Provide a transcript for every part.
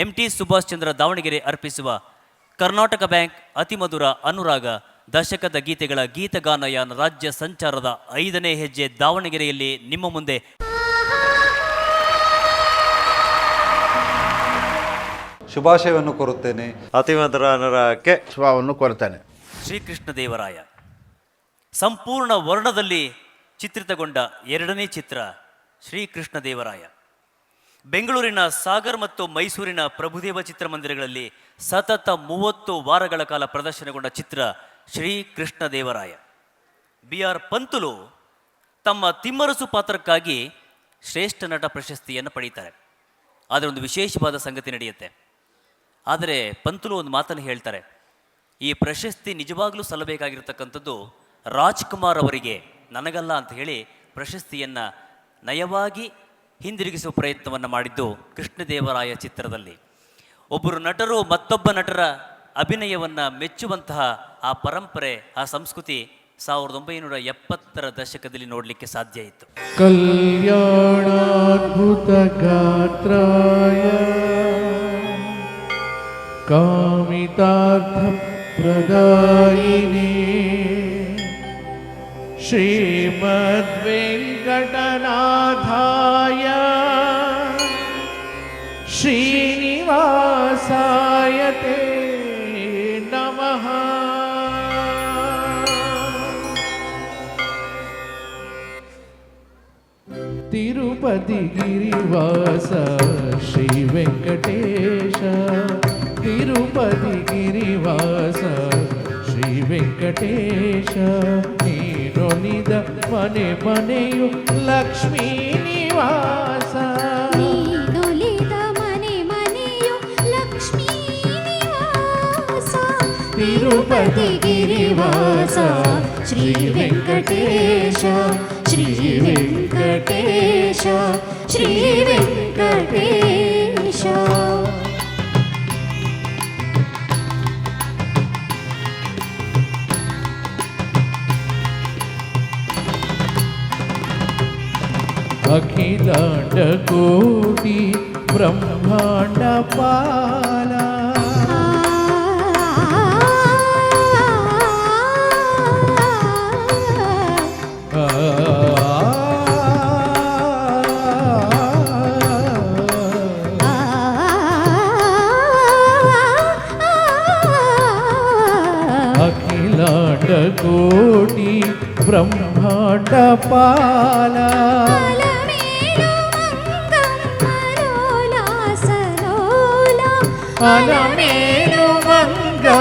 MT Subhash Chandra Davanagere ಅರ್ಪಿಸುವ Karnataka bank ಅತಿಮಧುರ ಅನುರಾಗ ದಶಕದ ಗೀತೆಗಳ ಗೀತಗಾನಯಾನ ರಾಜ್ಯ ಸಂಚಾರದ 5ನೇ ಹೆಜ್ಜೆ ದಾವಣಗೆರೆಯಲ್ಲಿ ನಿಮ್ಮ ಮುಂದೆ ಶುಭಾಶಯವನ್ನು ಕೋರುತ್ತೇನೆ. ಅತಿಮಧುರ ಅನುರಾಗಕ್ಕೆ ಶುಭವನ್ನು ಕೋರುತ್ತೇನೆ. ಶ್ರೀಕೃಷ್ಣ ದೇವರಾಯ ಸಂಪೂರ್ಣ ವರ್ಣದಲ್ಲಿ ಚಿತ್ರಿತಗೊಂಡ 2ನೇ ಚಿತ್ರ ಶ್ರೀಕೃಷ್ಣ ದೇವರಾಯ. ಬೆಂಗಳೂರಿನ ಸಾಗರ್ ಮತ್ತು ಮೈಸೂರಿನ ಪ್ರಭುದೇವ ಚಿತ್ರಮಂದಿರಗಳಲ್ಲಿ ಸತತ 30 ವಾರಗಳ ಕಾಲ ಪ್ರದರ್ಶನಗೊಂಡ ಚಿತ್ರ ಶ್ರೀಕೃಷ್ಣ ದೇವರಾಯ. BR ಪಂತುಲು ತಮ್ಮ ತಿಮ್ಮರಸು ಪಾತ್ರಕ್ಕಾಗಿ ಶ್ರೇಷ್ಠ ನಟ ಪ್ರಶಸ್ತಿಯನ್ನು ಪಡೀತಾರೆ. ಆದರೆ ಒಂದು ವಿಶೇಷವಾದ ಸಂಗತಿ ನಡೆಯುತ್ತೆ. ಆದರೆ ಪಂತುಲು ಒಂದು ಮಾತನ್ನು ಹೇಳ್ತಾರೆ, ಈ ಪ್ರಶಸ್ತಿ ನಿಜವಾಗ್ಲೂ ಸಲ್ಲಬೇಕಾಗಿರ್ತಕ್ಕಂಥದ್ದು ರಾಜ್ಕುಮಾರ್ ಅವರಿಗೆ, ನನಗಲ್ಲ ಅಂತ ಹೇಳಿ ಪ್ರಶಸ್ತಿಯನ್ನು ನಯವಾಗಿ ಹಿಂದಿರುಗಿಸುವ ಪ್ರಯತ್ನವನ್ನು ಮಾಡಿದ್ದು ಕೃಷ್ಣದೇವರಾಯ ಚಿತ್ರದಲ್ಲಿ. ಒಬ್ಬರು ನಟರು ಮತ್ತೊಬ್ಬ ನಟರ ಅಭಿನಯವನ್ನು ಮೆಚ್ಚುವಂತಹ ಆ ಪರಂಪರೆ, ಆ ಸಂಸ್ಕೃತಿ 1970ರ ದಶಕದಲ್ಲಿ ನೋಡಲಿಕ್ಕೆ ಸಾಧ್ಯ ಇತ್ತು. ಕಲ್ಯಾಣಾದ್ಭುತ ಗಾತ್ರಾಯ ಕಾಮಿತಾರ್ಥ ಪ್ರದಾಯಿನೇ ಶ್ರೀಮದ್ ವೆಂಕಟನಾಥಾಯ ಶ್ರೀನಿವಾಸಾಯ ತೇ ನಮಃ. ತಿರುಪತಿ ಗಿರಿವಾಸ ಶ್ರೀ ವೆಂಕಟೇಶ, ತಿರುಪತಿ ಗಿರಿವಾಸ ಶ್ರೀ ವೆಂಕಟೇಶ, ನೀನೊಲಿದ ಮನೆ ಮನೆಯು ಲಕ್ಷ್ಮೀ ನಿವಾಸ, ನೀನೊಲಿದ ಮನೆ ಮನೆಯು ಲಕ್ಷ್ಮೀ ನಿವಾಸ, ತಿರುಪತಿ ಗಿರಿವಾಸ ಶ್ರೀ ವೆಂಕಟೇಶ, ಶ್ರೀ ವೆಂಕಟೇಶ, ಶ್ರೀ ವೆಂಕಟೇಶ. ಅಖಿಲಾಂಡ ಕೋಟಿ ಬ್ರಹ್ಮಾಂಡ ಪಾಲ, ಅಖಿಲಾಂಡ ಕೋಟಿ ಬ್ರಹ್ಮಾಂಡ ಪಾಲ, ಅಲಮೇಲು ಮಂಗಮನೋಲಾಸಲೋಲ,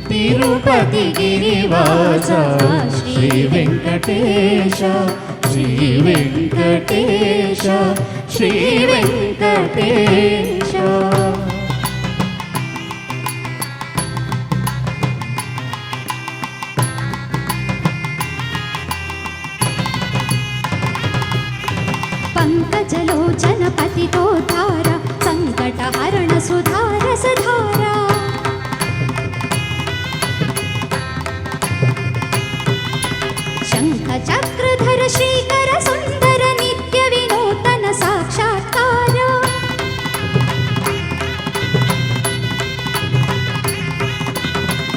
ತಿರುಪತಿ ಗಿರಿವಾಸ ಶ್ರೀ ವೆಂಕಟೇಶ, ಶ್ರೀ ವೆಂಕಟೇಶ, ಶ್ರೀ ವೆಂಕಟೇಶ. ಪಂಕಜಲೋಚನ ಪತಿತೋದ್ಧಾರ ಸಂಕಟ ಹರಣ ಸುಧಾರ ಸಧಾರ, ಶಂಖ ಚಕ್ರಧರ ಶ್ರೀಕರ ಸುಂದರ ನಿತ್ಯ ವಿನೂತನ ಸಾಕ್ಷಾತ್ಕಾರ,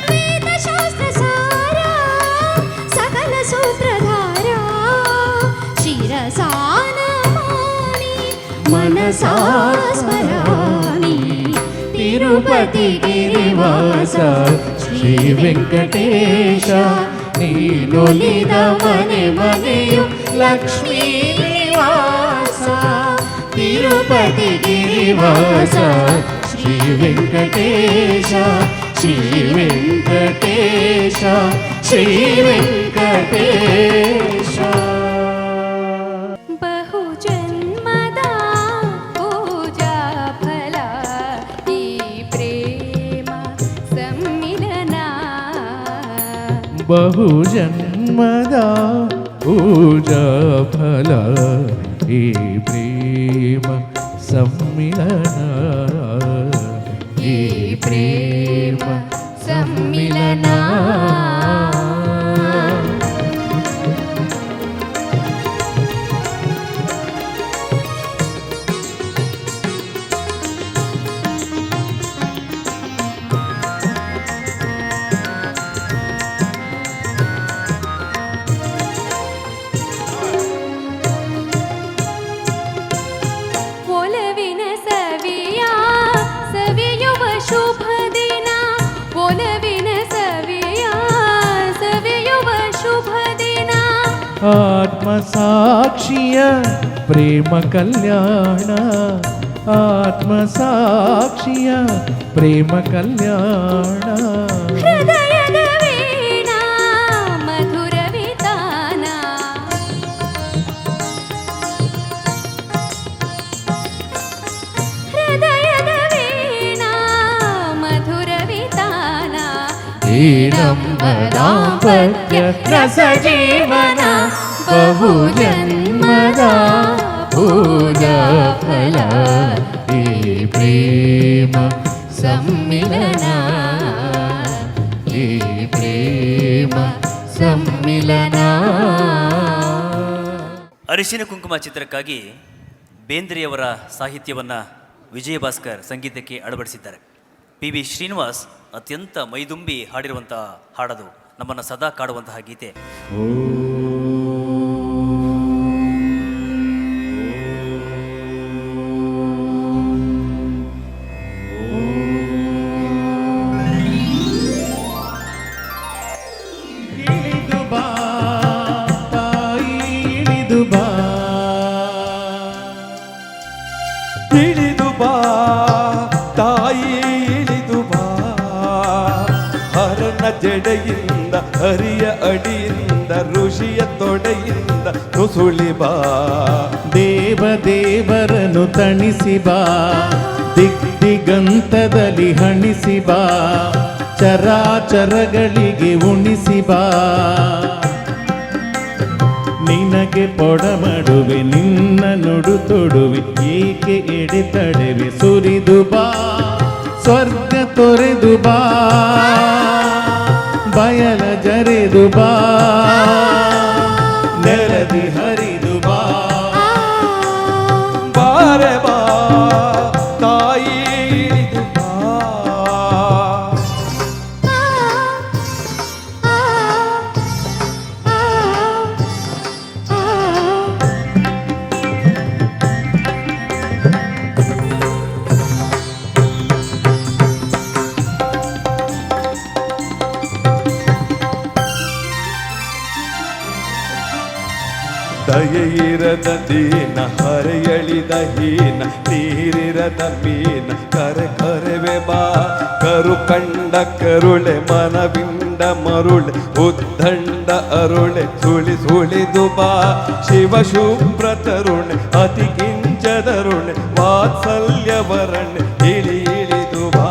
ವೇದಶಾಸ್ತ್ರ ಸಾರ ಸಕಲ ಸೂತ್ರಧಾರ, ಶಿರಸಾನ ಮನಸಾ ಸ್ಮರಾಮಿ, ತಿರುಪತಿ ಗಿರಿವಾಸ ಶ್ರೀ ವೆಂಕಟೇಶ, ನೀನೊಲಿದ ಮನೆ ಮನೆಯು ಲಕ್ಷ್ಮೀ ನಿವಾಸ, ತಿರುಪತಿ ಗಿರಿವಾಸ ಶ್ರೀ ವೆಂಕಟೇಶ, ಶ್ರೀ ವೆಂಕಟೇಶ, ಶ್ರೀ ವೆಂಕಟೇಶ. ಬಹು ಜನ್ಮದ ಪೂಜಾ ಫಲ ಈ ಪ್ರೇಮ ಸಮ್ಮಿಲನ, ಈ ಪ್ರೇಮ ಸಮ್ಮಿಲನ. ಆತ್ಮಸಾಕ್ಷಿಯ ಪ್ರೇಮ ಕಲ್ಯಾಣ, ಆತ್ಮಸಾಕ್ಷಿಯ ಪ್ರೇಮ ಕಲ್ಯಾಣ. ಹೃದಯದ ವೀಣಾ ಮಧುರ ವಿತಾನ, ಹೃದಯದ ವೀಣಾ ಮಧುರ ವಿತಾನ. ಈ ನಮ್ಮ ದಾಂಪತ್ಯ ರಸ ಜೀವನ ಬಹು ಜನ್ಮದ ಪೂಜಾ ಫಲ. ಈ ಪ್ರೇಮ ಸಮ್ಮಿಲನ, ಈ ಪ್ರೇಮ ಸಮ್ಮಿಲನ. ಅರಿಶಿನ ಕುಂಕುಮ ಚಿತ್ರಕ್ಕಾಗಿ ಬೇಂದ್ರೆಯವರ ಸಾಹಿತ್ಯವನ್ನು ವಿಜಯ ಭಾಸ್ಕರ್ ಸಂಗೀತಕ್ಕೆ ಅಳವಡಿಸಿದ್ದಾರೆ. PB ಶ್ರೀನಿವಾಸ್ ಅತ್ಯಂತ ಮೈದುಂಬಿ ಹಾಡಿರುವಂತಹ ಹಾಡದು, ನಮ್ಮನ್ನು ಸದಾ ಕಾಡುವಂತಹ ಗೀತೆ. ಇಳಿದು ಬಾ ತಾಯಿ, ಇಳಿದು ಬಾ, ಇಳಿದು ಬಾ ತಾಯಿ, ಇಳಿದು ಬಾ. ಹರನ ಜಡೆಯಿಂದ ಹರಿಯ ಅಡಿಯಿಂದ ಋಷಿಯ ತೊಡೆಯಿಂದ ನುಸುಳಿ ಬಾ. ದೇವರನ್ನು ತಣಿಸಿ ಬಾ, ದಿಗ್ದಿಗಂತದಲ್ಲಿ ಹಣಿಸಿ ಬಾ, ಚರಾಚರಗಳಿಗೆ ಉಣಿಸಿ ಬಾ. ನಿನಗೆ ಪೊಡಮಡುವೆ ನಿನ್ನ ನುಡು ತೊಡುವೆ, ಏಕೆ ಎಡೆತಡೆವೆ ಸುರಿದು ಬಾ, ಸ್ವರ್ಗ ತೊರೆದು ಬಾ, ಬಯಲ ಜರೆದು ಬಾ, ನೆಲದಿ ಹರಿದು ಬಾ. ಬಾರೆ ಬಾ ತಾಯಿ, ಇಳಿದು ಬಾ. ದಯೆಯಿರದ ದೀನ ಹರೆಯಳಿದ ಹೀನ, ನೀರಿರದ ಮೀನ ಕರೆ ಕರೆವೆ ಬಾ. ಕರು ಕಂಡ ಕರುಳೆ ಮನವಿಂದ ಮರುಳೆ, ಉದ್ದಂಡ ಅರುಳೆ ಸುಳಿ ಸುಳಿದು ಬಾ. ಶಿವ ಶುಭ್ರ ತರುಣೆ ಅತಿ ಕಿಂಚದರುಣೆ, ವಾತ್ಸಲ್ಯವರಣೆ ಇಳಿ ಇಳಿದು ಬಾ.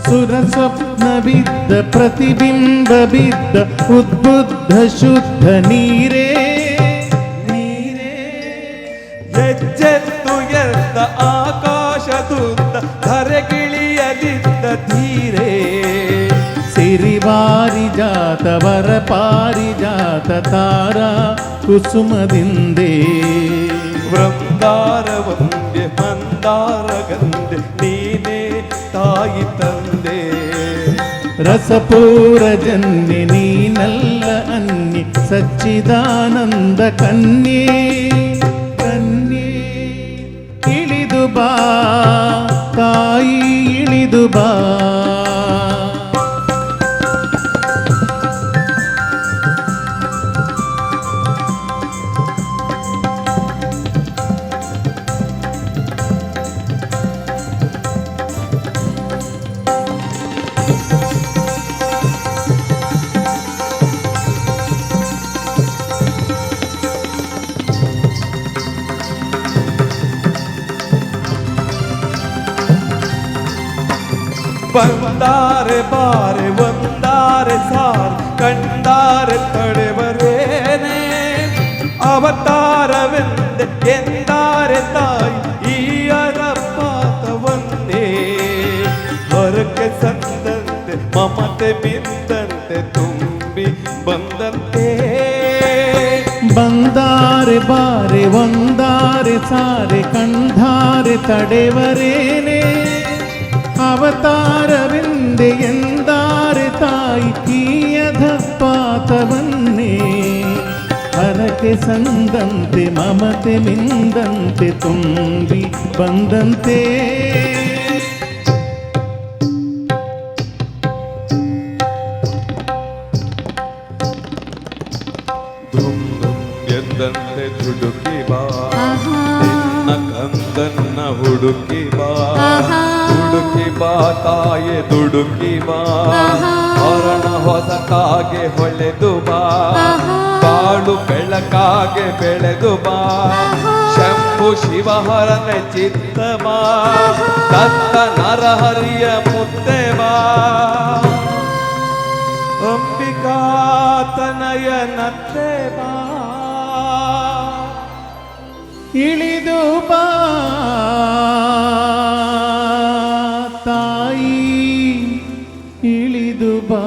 ಸುರ ಸ್ವಪ್ನ ಬಿದ್ದ ಪ್ರತಿಬಿಂಬ ಬಿದ್ದ ಉದ್ಬುದ್ಧ ಶುದ್ಧ ನೀರೇ, ನೀರೇ. ಎಚ್ಚೆತ್ತು ಎದ್ದ ಆಕಾಶದುದ್ದ ಧರೆಗಿಳಿಯಲಿದ್ದ ಧೀರೇ. ಸಿರಿವಾರಿಜಾತ ವರ ಪಾರಿಜಾತ ತಾರಾ ಕುಸುಮದಿಂದೇ, ವೃಂದಾರ ವಂದ್ಯ ಮಂದಾರ ಗಂಧೆ ನೀನೇ ತಾಯಿ ತಂದೆ. ರಸಪೂರ ಜನ್ಯ ನೀನಲ್ಲ ಅನ್ಯ, ಸಚ್ಚಿದಾನಂದ ಕನ್ಯೆ ಕನ್ಯೆ. ಇಳಿದು ಬಾ ತಾಯಿ, ಇಳಿದು ಬಾ. ಬಂದಾರೆ ಬಾರೆ ಒಂದಾರೆ ಸಾರ್ ಕಂಡಾರೆ ತಡೆವರೇನೆ. ಅವತಾರವೆಂದೆ ಎಂದಾರೆ ತಾಯಿ ಈ ಅರಪಾತವನ್ನೇ. ಹೊರಕ್ಕೆ ಸಂದಂತೆ ಮಮತೆ ಬಿದ್ದಂತೆ ತುಂಬಿ ಬಂದಂತೆ. ಬಂದಾರೆ ಬಾರೆ ಒಂದಾರೆ ಸಾರೆ ಕಂಡಾರೆ ತಡೆವರೇನೆ. ಅವತಾರವೆಂದೆ ಎಂದಾರೆ ತಾಯಿ ಈಯದ ಪಾತವನ್ನೇ. ಹರಕೆ ಸಂದಂತೆ ಮಮತೆ ಮಿಂದಂತೆ ತುಂಬಿ ಬಂದಂತೆ. ದುಡುಕಿ ಬಾ ಆಹಾ. ದುಡುಕಿ ಬಾ ತಾಯೆ ದುಡುಕಿ ಬಾ ಆಹಾ. ಹರಣ ಹೊಸಕಾಗೆ ಹೊಳೆದು ಬಾ ಆಹಾ. ಬಾಳು ಬೆಳಕಾಗೆ ಬೆಳೆದು ಬಾ ಶಂಭು ಶಿವಹರನ ಚಿತ್ತ ಬಾ ದತ್ತ ನರಹರಿಯ ಮುದ್ದೆ ಬಾ ಅಂಬಿಕಾ ತನಯನತ್ತೆ ಬಾ ಇಳಿದು ಬಾ ತಾಯಿ ಇಳಿದು ಬಾ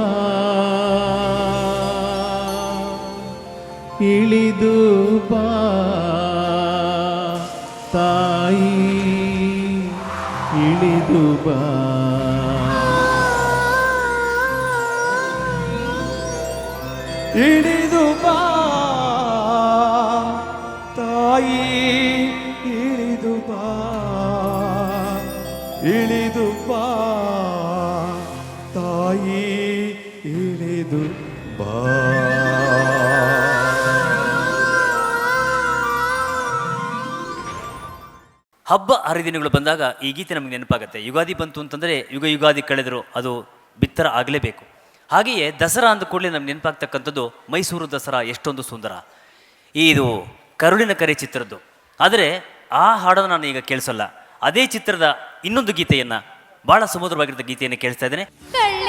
ಇಳಿದು ಬಾ ತಾಯಿ ಇಳಿದು ಬಾ ಇಳಿದು ಬಾ ತಾಯಿ ಇಳಿದು ಬಾ ಇಳಿದು ಬಾ ತಾಯಿ ಇಳಿದು ಬಾ ಹಬ್ಬ ಹರಿದಿನಗಳು ಬಂದಾಗ ಈ ಗೀತೆ ನಮಗೆ ನೆನಪಾಗುತ್ತೆ. ಯುಗಾದಿ ಬಂತು ಅಂತಂದರೆ ಯುಗಾದಿ ಕಳೆದರೂ ಅದು ಬಿತ್ತರ ಆಗಲೇಬೇಕು. ಹಾಗೆಯೇ ದಸರಾ ಅಂದ ಕೂಡಲೇ ನಮ್ಗೆ ನೆನಪಾಗ್ತಕ್ಕಂಥದ್ದು ಮೈಸೂರು ದಸರಾ ಎಷ್ಟೊಂದು ಸುಂದರ. ಇದು ಕರುಳಿನ ಕರೆ ಚಿತ್ರದ್ದು. ಆದರೆ ಆ ಹಾಡನ್ನು ನಾನು ಈಗ ಕೇಳಿಸಲ್ಲ. ಅದೇ ಚಿತ್ರದ ಇನ್ನೊಂದು ಗೀತೆಯನ್ನು, ಭಾಳ ಸುಮಧುರವಾಗಿದ್ದ ಗೀತೆಯನ್ನು ಕೇಳಿಸ್ತಾ ಇದ್ದೇನೆ. ಕಳ್ಳ